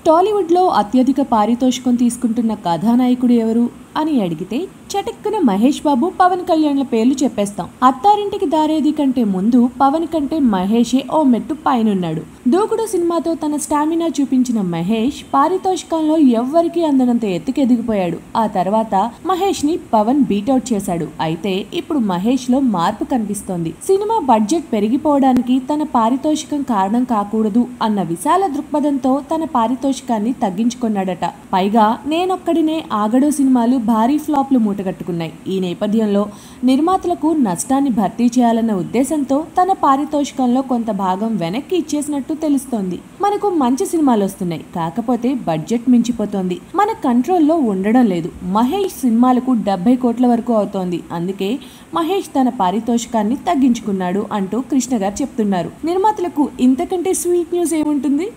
టాలీవుడ్లో అత్యధిక పారితోషికం తీసుకుంటున్న కథానాయకుడు ఎవరు అని అడిగితే చటుక్కున మహేష్ బాబు, పవన్ కళ్యాణ్ల పేర్లు చెప్పేస్తాం. అత్తారింటికి దారేది కంటే ముందు పవన్ కంటే మహేషే ఓ మెట్టు పైనున్నాడు. దూకుడు సినిమాతో తన స్టామినా చూపించిన మహేష్ పారితోషికంలో ఎవ్వరికీ అందనంత ఎత్తుకు ఎదిగిపోయాడు. ఆ తర్వాత మహేష్ ని పవన్ బీటౌట్ చేశాడు. అయితే ఇప్పుడు మహేష్ లో మార్పు కనిపిస్తోంది. సినిమా బడ్జెట్ పెరిగిపోవడానికి తన పారితోషికం కారణం కాకూడదు అన్న విశాల దృక్పథంతో తన పారితోషికాన్ని తగ్గించుకున్నాడట. పైగా నేనొక్కడినే, ఆగడు సినిమాలు భారీ ఫ్లాప్లు మూటగట్టుకున్నాయి. ఈ నేపథ్యంలో నిర్మాతలకు నష్టాన్ని భర్తీ చేయాలన్న ఉద్దేశంతో తన పారితోషికంలో కొంత భాగం వెనక్కి ఇచ్చేసినట్టు తెలుస్తోంది. మనకు మంచి సినిమాలు వస్తున్నాయి, కాకపోతే బడ్జెట్ మించిపోతోంది, మన కంట్రోల్లో ఉండడం లేదు. మహేష్ సినిమాలకు 70 కోట్ల వరకు అవుతోంది. అందుకే మహేష్ తన పారితోషికాన్ని తగ్గించుకున్నాడు అంటూ కృష్ణ గారు చెప్తున్నారు. నిర్మాతలకు ఇంతకంటే స్వీట్ న్యూస్ ఏముంటుంది?